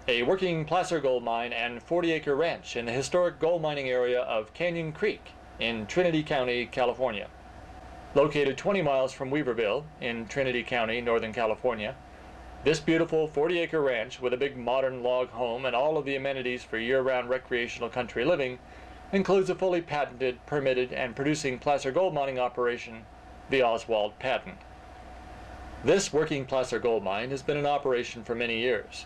a working placer gold mine and 40-acre ranch in the historic gold mining area of Canyon Creek in Trinity County, California. Located 20 miles from Weaverville in Trinity County, Northern California, this beautiful 40-acre ranch with a big modern log home and all of the amenities for year-round recreational country living includes a fully patented, permitted, and producing placer gold mining operation, the Oswald patent. This working placer gold mine has been in operation for many years.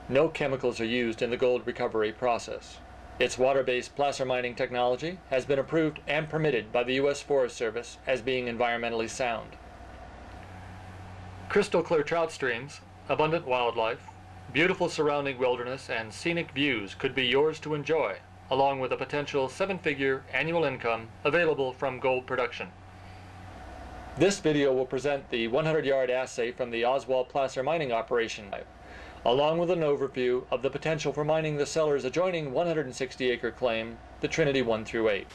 No chemicals are used in the gold recovery process. Its water-based placer mining technology has been approved and permitted by the U.S. Forest Service as being environmentally sound. Crystal clear trout streams, abundant wildlife, beautiful surrounding wilderness, and scenic views could be yours to enjoy, along with a potential 7-figure annual income available from gold production. This video will present the 100-yard assay from the Oswald placer mining operation, along with an overview of the potential for mining the seller's adjoining 160-acre claim, the Trinity 1 through 8.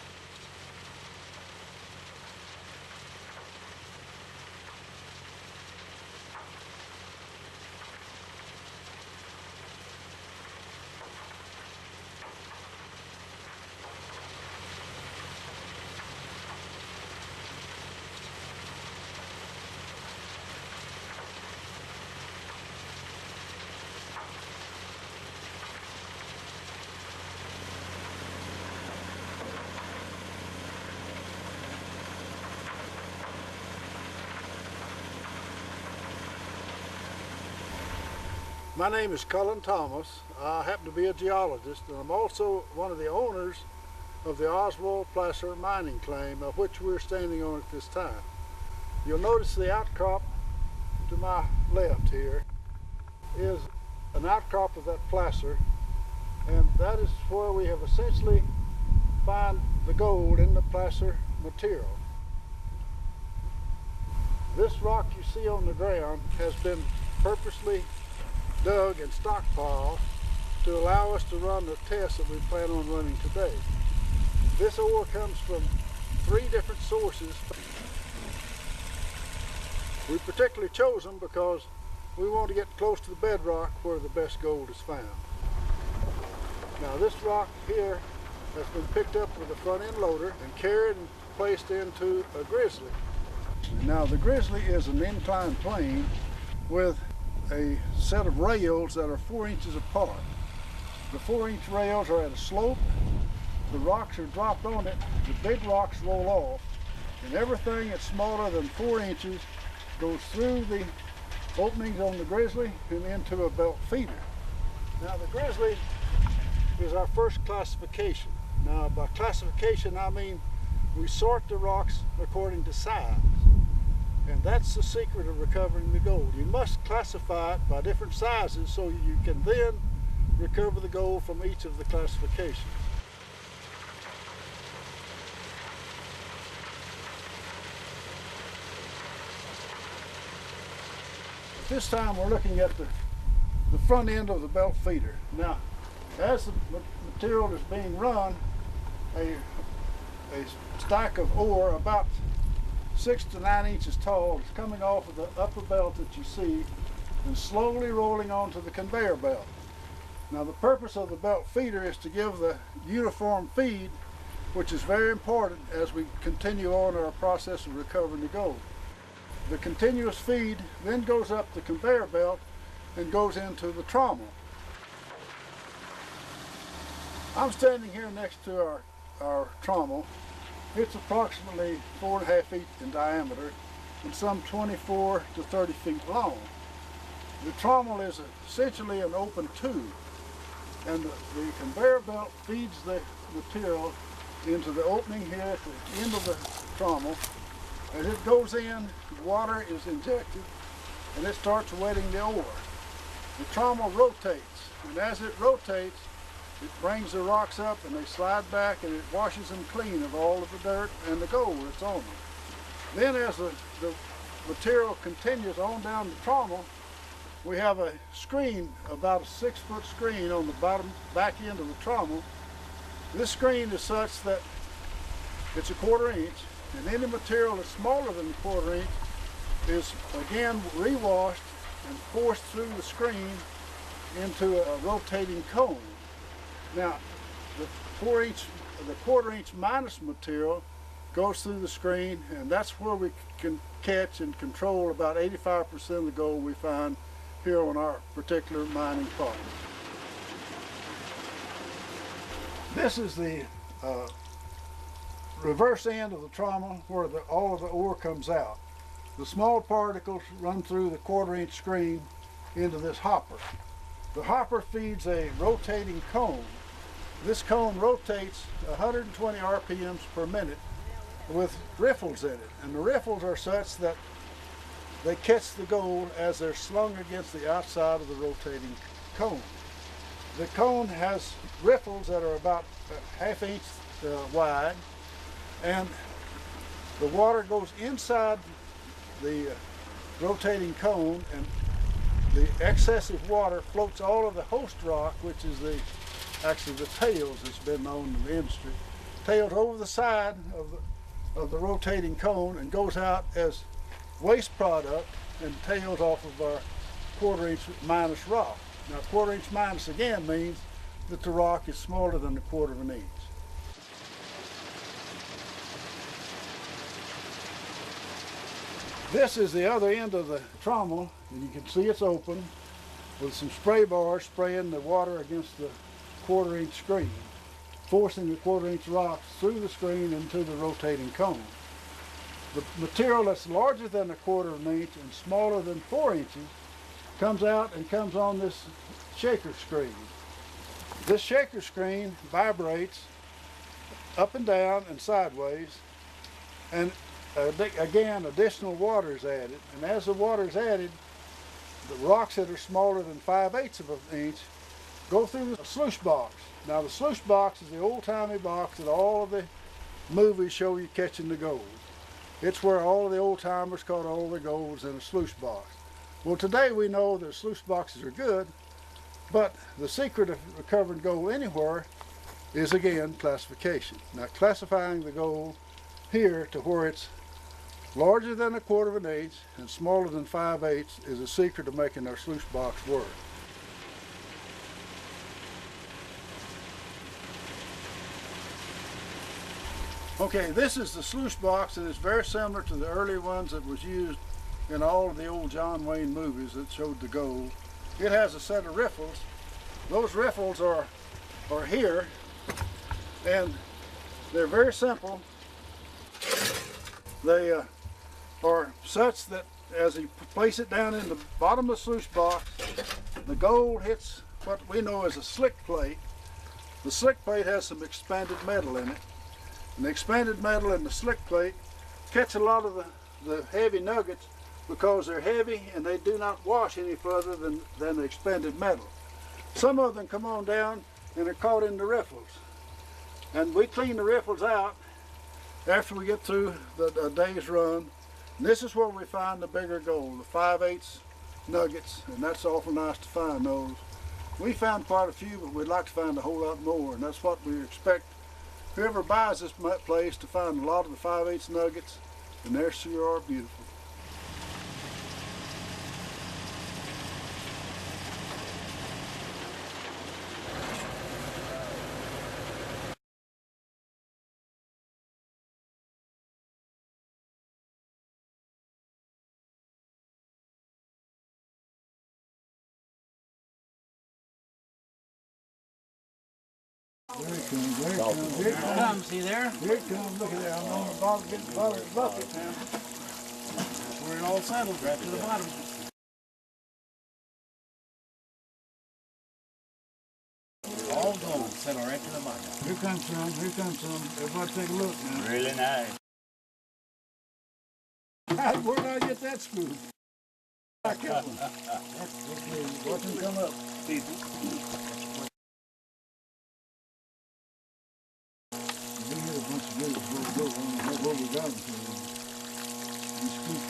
My name is Cullen Thomas. I happen to be a geologist, and I'm also one of the owners of the Oswald placer mining claim, of which we're standing on at this time. You'll notice the outcrop to my left here is an outcrop of that placer, and that is where we have essentially found the gold in the placer material. This rock you see on the ground has been purposely dug and stockpiled to allow us to run the tests that we plan on running today. This ore comes from 3 different sources. We particularly chose them because we want to get close to the bedrock where the best gold is found. Now this rock here has been picked up with a front end loader and carried and placed into a grizzly. Now the grizzly is an inclined plane with a set of rails that are 4 inches apart. The 4-inch rails are at a slope, the rocks are dropped on it, the big rocks roll off, and everything that's smaller than 4 inches goes through the openings on the grizzly and into a belt feeder. Now the grizzly is our first classification. Now by classification I mean we sort the rocks according to size. And that's the secret of recovering the gold. You must classify it by different sizes so you can then recover the gold from each of the classifications. This time we're looking at the front end of the belt feeder. Now, as the material is being run, a stack of ore about 6 to 9 inches tall is coming off of the upper belt that you see and slowly rolling onto the conveyor belt. Now the purpose of the belt feeder is to give the uniform feed, which is very important as we continue on our process of recovering the gold. The continuous feed then goes up the conveyor belt and goes into the trommel. I'm standing here next to our trommel. It's approximately 4.5 feet in diameter and some 24 to 30 feet long. The trommel is essentially an open tube, and the conveyor belt feeds the material into the opening here at the end of the trommel. As it goes in, water is injected and it starts wetting the ore. The trommel rotates, and as it rotates, it brings the rocks up and they slide back and it washes them clean of all of the dirt and the gold that's on them. Then as the material continues on down the trommel, we have a screen, about a 6-foot screen on the back end of the trommel. This screen is such that it's a 1/4 inch, and any material that's smaller than a 1/4 inch is again rewashed and forced through the screen into a rotating cone. Now, the quarter-inch minus material goes through the screen, and that's where we can catch and control about 85% of the gold we find here on our particular mining part. This is the reverse end of the trommel where all of the ore comes out. The small particles run through the quarter-inch screen into this hopper. The hopper feeds a rotating cone. This cone rotates 120 RPMs per minute with riffles in it, and the riffles are such that they catch the gold as they're slung against the outside of the rotating cone. The cone has riffles that are about a ½ inch wide, and the water goes inside the rotating cone, and the excessive water floats all of the host rock, which is actually the tails that's been known in the industry, tails over the side of the rotating cone and goes out as waste product and tails off of our quarter-inch minus rock. Now, quarter-inch minus again means that the rock is smaller than a quarter of an inch. This is the other end of the trommel, and you can see it's open with some spray bars spraying the water against the quarter-inch screen, forcing the quarter-inch rocks through the screen into the rotating cone. The material that's larger than a quarter of an inch and smaller than 4 inches comes out and comes on this shaker screen. This shaker screen vibrates up and down and sideways, and again, additional water is added, and as the water is added, the rocks that are smaller than 5/8 of an inch go through the sluice box. Now, the sluice box is the old-timey box that all of the movies show you catching the gold. It's where all of the old-timers caught all the golds in a sluice box. Well, today we know that sluice boxes are good, but the secret of recovering gold anywhere is, again, classification. Now, classifying the gold here to where it's larger than a quarter of an inch and smaller than 5/8 is a secret of making our sluice box work. Okay, this is the sluice box, and it's very similar to the early ones that was used in all of the old John Wayne movies that showed the gold. It has a set of riffles. Those riffles are here, and they're very simple. They are such that as you place it down in the bottom of the sluice box, the gold hits what we know as a slick plate. The slick plate has some expanded metal in it, and the expanded metal in the slick plate catch a lot of the heavy nuggets because they're heavy and they do not wash any further than the expanded metal. Some of them come on down and are caught in the riffles, and we clean the riffles out after we get through the day's run. And this is where we find the bigger gold, the 5/8 nuggets, and that's awful nice to find those. We found quite a few, but we'd like to find a whole lot more, and that's what we expect whoever buys this place to find a lot of the 5/8 nuggets, and they sure are beautiful. There it comes, there it comes, here it comes. See there? Here it comes, look at that. I'm on the bottom, getting the bottom of the bucket now. That's where it all settles, right to the bottom. All gold, settle right to the bottom. Here comes some, here comes some. Everybody take a look now. Really nice. Where did I get that scoop? I kept one. Watch them come up, people. We had a bunch of gold. I don't know where we got them from. These scoops.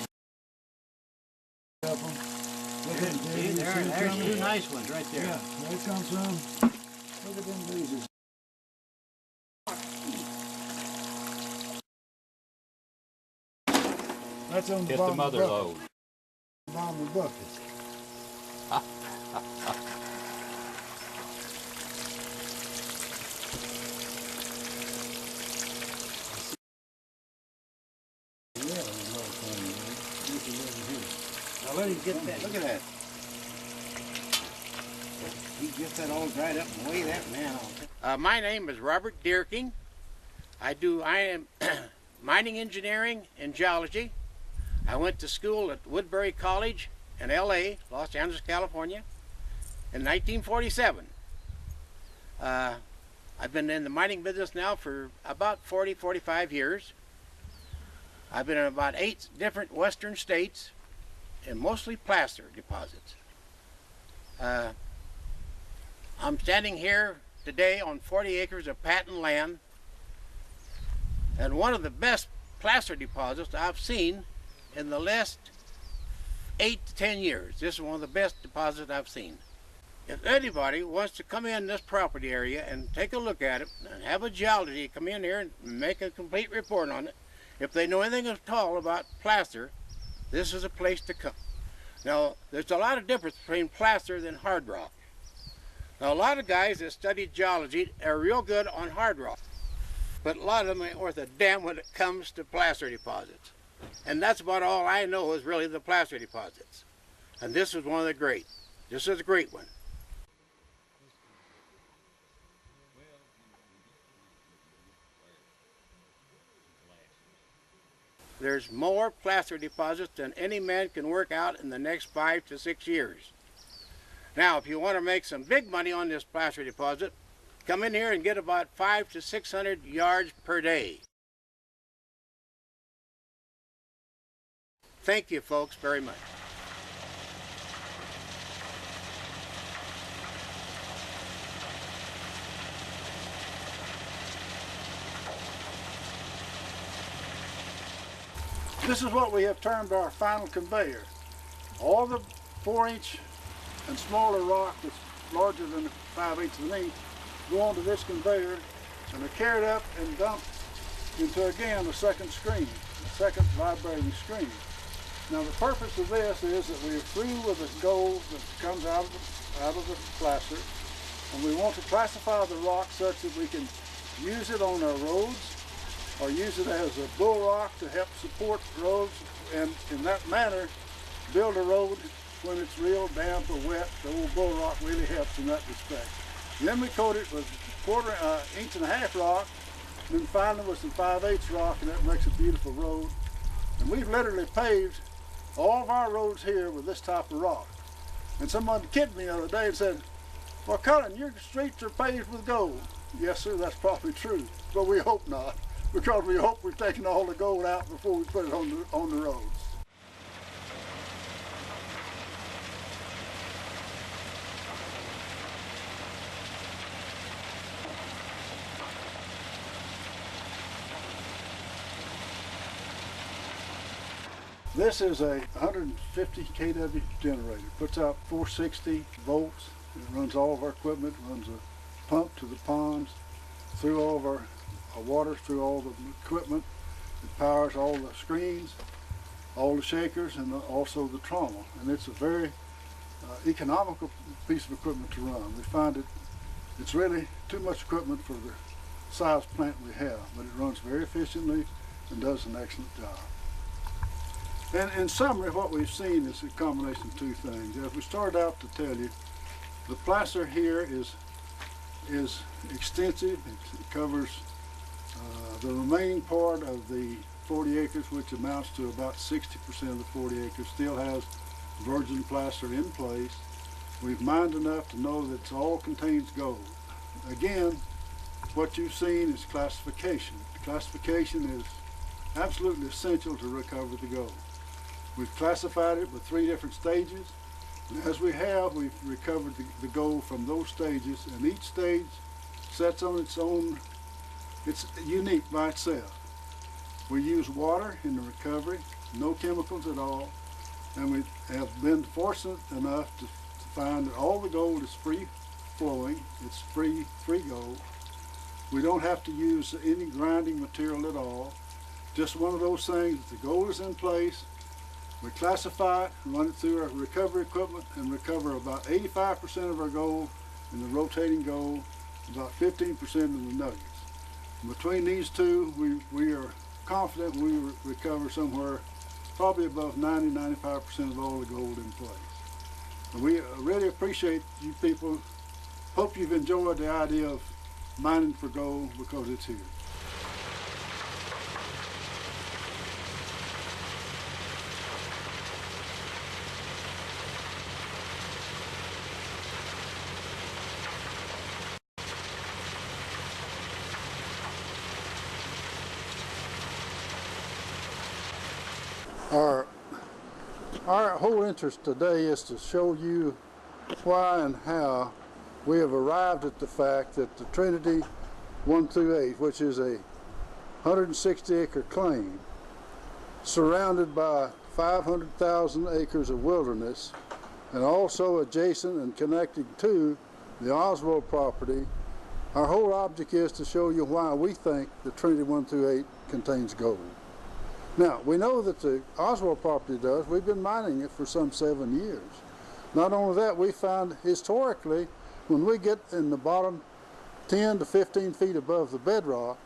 Look at them, See, there's two nice ones right there. Yeah, there comes some. Look at them daisies. That's on the Get bottom the mother of the bucket. load. Bottom of the bucket. get that. Look at that. He gets that all dried up and weigh that now. My name is Robert Deerking. I am mining engineering and geology. I went to school at Woodbury College in LA, Los Angeles, California, in 1947. I've been in the mining business now for about 45 years. I've been in about 8 different western states and mostly placer deposits. I'm standing here today on 40 acres of patent land, and one of the best placer deposits I've seen in the last 8 to 10 years. This is one of the best deposits I've seen. If anybody wants to come in this property area and take a look at it and have a geology come in here and make a complete report on it, if they know anything at all about placer, this is a place to come. Now, there's a lot of difference between placer and hard rock. Now, a lot of guys that study geology are real good on hard rock, but a lot of them ain't worth a damn when it comes to placer deposits. And that's about all I know is really the placer deposits. And this is one of the great. This is a great one. There's more placer deposits than any man can work out in the next 5 to 6 years. Now, if you want to make some big money on this placer deposit, come in here and get about 500 to 600 yards per day. Thank you, folks, very much. This is what we have termed our final conveyor. All the 4-inch and smaller rock that's larger than 5/8 of an inch go onto this conveyor and are carried up and dumped into, again, a second screen, a second vibrating screen. Now, the purpose of this is that we're through with the gold that comes out of the placer, and we want to classify the rock such that we can use it on our roads or use it as a bull rock to help support roads, and in that manner build a road when it's real damp or wet. The old bull rock really helps in that respect. Then we coat it with 1/4 inch and a half rock, and then finally with some 5/8 rock, and that makes a beautiful road. And we've literally paved all of our roads here with this type of rock. And someone kidded me the other day and said, "Well, Cullen, your streets are paved with gold." Yes, sir, that's probably true, but we hope not, because we hope we've taken all the gold out before we put it on the roads. This is a 150 kW generator. Puts out 460 volts. It runs all of our equipment, runs a pump to the ponds, through all of our water, through all the equipment. It powers all the screens, all the shakers, and also the trommel. And it's a very economical piece of equipment to run. We find it's really too much equipment for the size plant we have, but it runs very efficiently and does an excellent job. And in summary, what we've seen is a combination of two things. As we started out to tell you, the placer here is extensive. It covers the remaining part of the 40 acres, which amounts to about 60% of the 40 acres, still has virgin placer in place. We've mined enough to know that it all contains gold. Again, what you've seen is classification. Classification is absolutely essential to recover the gold. We've classified it with 3 different stages. And as we have, we've recovered the gold from those stages, and each stage sets on its own. It's unique by itself. We use water in the recovery, no chemicals at all, and we have been fortunate enough to find that all the gold is free flowing. It's free gold. We don't have to use any grinding material at all. Just one of those things, the gold is in place. We classify it, run it through our recovery equipment, and recover about 85% of our gold in the rotating gold, about 15% in the nuggets. And between these two, we are confident we will recover somewhere probably above 90–95% of all the gold in place. And we really appreciate you people. Hope you've enjoyed the idea of mining for gold, because it's here. Our whole interest today is to show you why and how we have arrived at the fact that the Trinity 1 through 8, which is a 160-acre claim, surrounded by 500,000 acres of wilderness, and also adjacent and connected to the Oswald property, our whole object is to show you why we think the Trinity 1 through 8 contains gold. Now, we know that the Oswald property does. We've been mining it for some 7 years. Not only that, we found historically, when we get in the bottom 10 to 15 feet above the bedrock,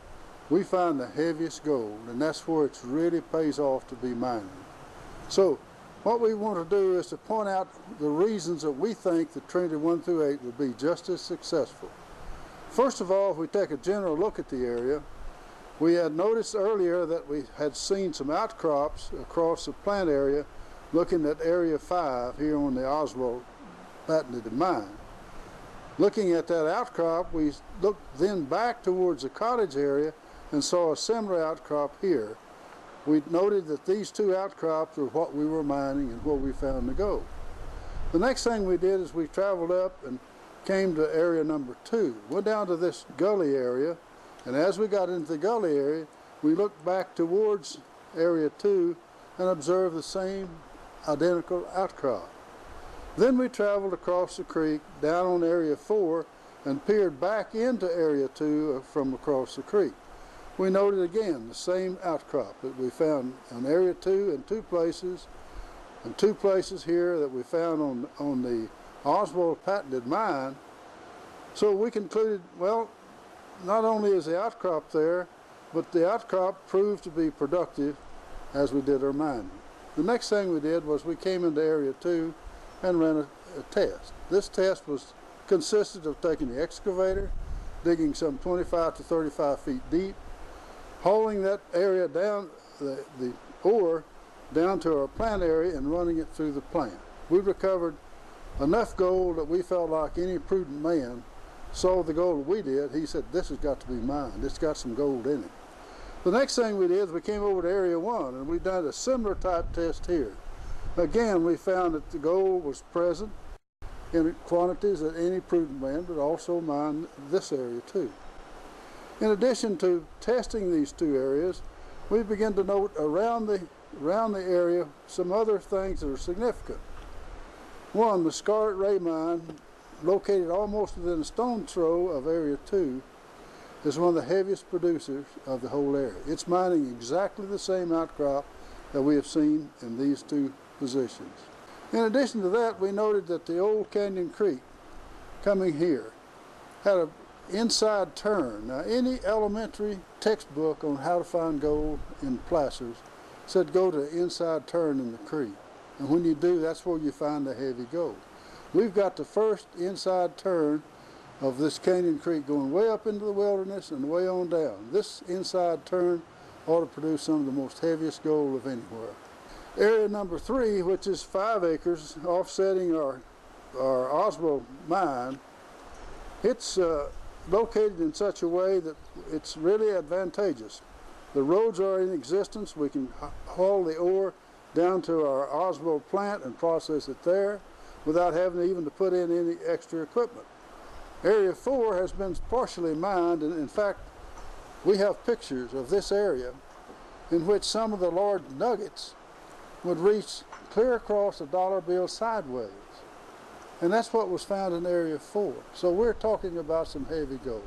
we find the heaviest gold, and that's where it really pays off to be mining. So, what we want to do is to point out the reasons that we think the Trinity 1 through 8 will be just as successful. First of all, if we take a general look at the area, we had noticed earlier that we had seen some outcrops across the plant area looking at Area 5 here on the Oswald patented mine. Looking at that outcrop, we looked then back towards the cottage area and saw a similar outcrop here. We noted that these two outcrops were what we were mining and where we found the gold. The next thing we did is we traveled up and came to area number 2. Went down to this gully area, and as we got into the gully area, we looked back towards area 2 and observed the same identical outcrop. Then we traveled across the creek down on area 4 and peered back into area 2 from across the creek. We noted again the same outcrop that we found on area 2 in 2 places, and 2 places here that we found on the Oswald patented mine. So we concluded, well, not only is the outcrop there, but the outcrop proved to be productive as we did our mining. The next thing we did was we came into area 2 and ran a test. This test consisted of taking the excavator, digging some 25 to 35 feet deep, hauling that area down, the ore down to our plant area and running it through the plant. We recovered enough gold that we felt like any prudent man saw the gold we did. He said, this has got to be mined. It's got some gold in it. The next thing we did is we came over to area 1 and we done a similar type test here. Again, we found that the gold was present in quantities that any prudent man would also mine this area too. In addition to testing these 2 areas, we began to note around the area some other things that are significant. One, the Scarlet Ray mine, located almost within a stone's throw of area 2, is one of the heaviest producers of the whole area. It's mining exactly the same outcrop that we have seen in these 2 positions. In addition to that, we noted that the old Canyon Creek coming here had an inside turn. Now, any elementary textbook on how to find gold in placers said go to the inside turn in the creek. And when you do, that's where you find the heavy gold. We've got the first inside turn of this Canyon Creek going way up into the wilderness and way on down. This inside turn ought to produce some of the most heaviest gold of anywhere. Area number 3, which is 5 acres offsetting our Oswald mine, it's located in such a way that it's really advantageous. The roads are in existence. We can haul the ore down to our Oswald plant and process it there without having even to put in any extra equipment. Area 4 has been partially mined, and in fact, we have pictures of this area in which some of the large nuggets would reach clear across a dollar bill sideways. And that's what was found in Area 4. So we're talking about some heavy gold.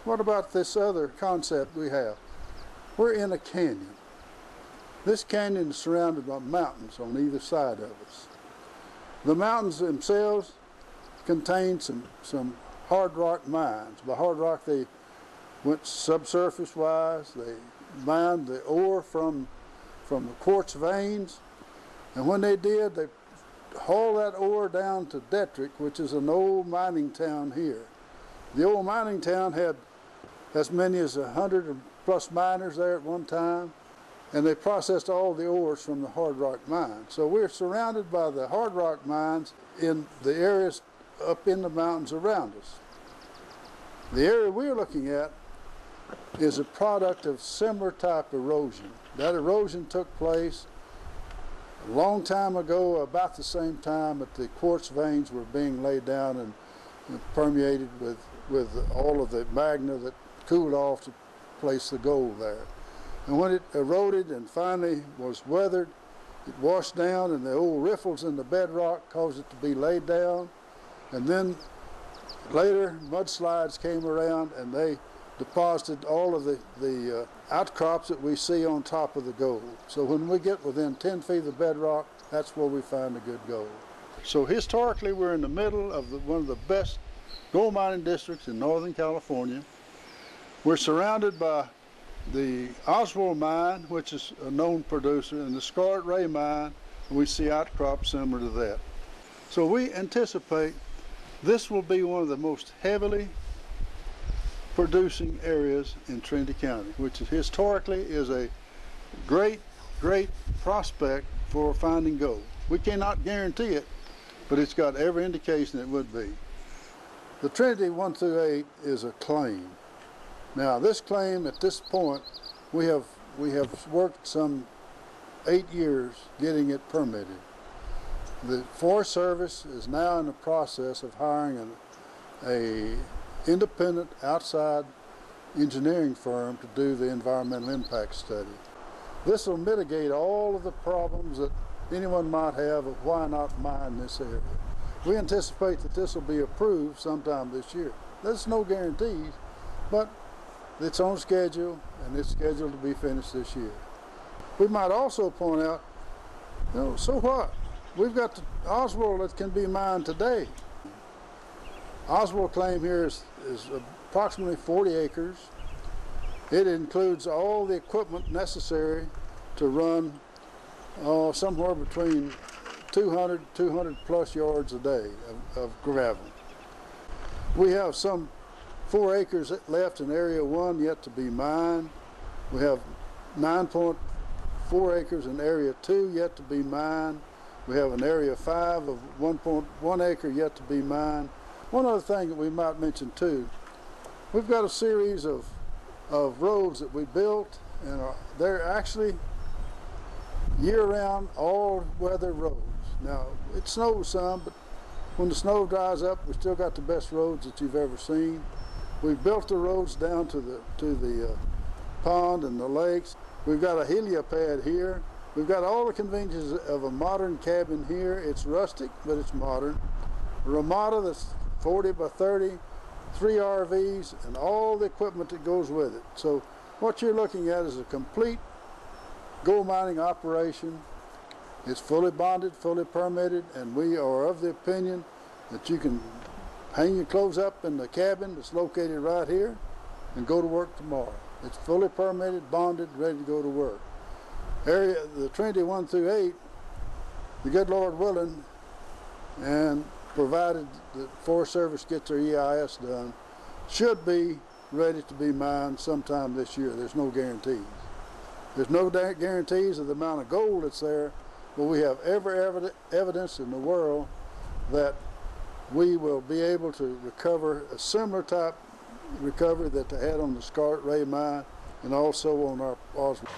What about this other concept we have? We're in a canyon. This canyon is surrounded by mountains on either side of us. The mountains themselves contain some hard rock mines. By hard rock, they went subsurface-wise. They mined the ore from from the quartz veins. And when they did, they hauled that ore down to Detrick, which is an old mining town here. The old mining town had as many as 100 plus miners there at one time, and they processed all the ores from the hard rock mine. So we're surrounded by the hard rock mines in the areas up in the mountains around us. The area we're looking at is a product of similar type erosion. That erosion took place a long time ago, about the same time that the quartz veins were being laid down and permeated with all of the magma that cooled off to place the gold there. And when it eroded and finally was weathered, it washed down, and the old riffles in the bedrock caused it to be laid down. And then later mudslides came around and they deposited all of the outcrops that we see on top of the gold. So when we get within 10 feet of the bedrock, that's where we find the good gold. So historically, we're in the middle of one of the best gold mining districts in Northern California. We're surrounded by the Oswald mine, which is a known producer, and the Scarlet Ray mine, and we see outcrops similar to that. So we anticipate this will be one of the most heavily producing areas in Trinity County, which historically is a great prospect for finding gold. We cannot guarantee it, but it's got every indication it would be. The Trinity 1 through 8 is a claim. Now this claim at this point, we have worked some 8 years getting it permitted. The Forest Service is now in the process of hiring an independent outside engineering firm to do the environmental impact study. This will mitigate all of the problems that anyone might have of why not mine this area. We anticipate that this will be approved sometime this year. There's no guarantees, but it's on schedule, and it's scheduled to be finished this year. We might also point out, so what? We've got the Oswald that can be mined today. Oswald claim here is approximately 40 acres. It includes all the equipment necessary to run somewhere between 200 plus yards a day of gravel. We have some 4 acres left in Area 1 yet to be mined. We have 9.4 acres in Area 2 yet to be mined. We have an Area 5 of 1.1 acre yet to be mined. One other thing that we might mention too, we've got a series of roads that we built, and they're actually year-round, all-weather roads. Now, it snows some, but when the snow dries up, we still got the best roads that you've ever seen. We've built the roads down to the pond and the lakes. We've got a heliopad here. We've got all the conveniences of a modern cabin here. It's rustic, but it's modern. A ramada that's 40 by 30, 3 RVs, and all the equipment that goes with it. So what you're looking at is a complete gold mining operation. It's fully bonded, fully permitted, and we are of the opinion that you can hang your clothes up in the cabin that's located right here and go to work tomorrow. It's fully permitted, bonded, ready to go to work. The Trinity 1 through 8, the good Lord willing, and provided the Forest Service gets their EIS done, should be ready to be mined sometime this year. There's no guarantees. There's no guarantees of the amount of gold that's there, but we have every evidence in the world that we will be able to recover a similar type recovery that they had on the Scarlet Ray mine and also on our Oswald.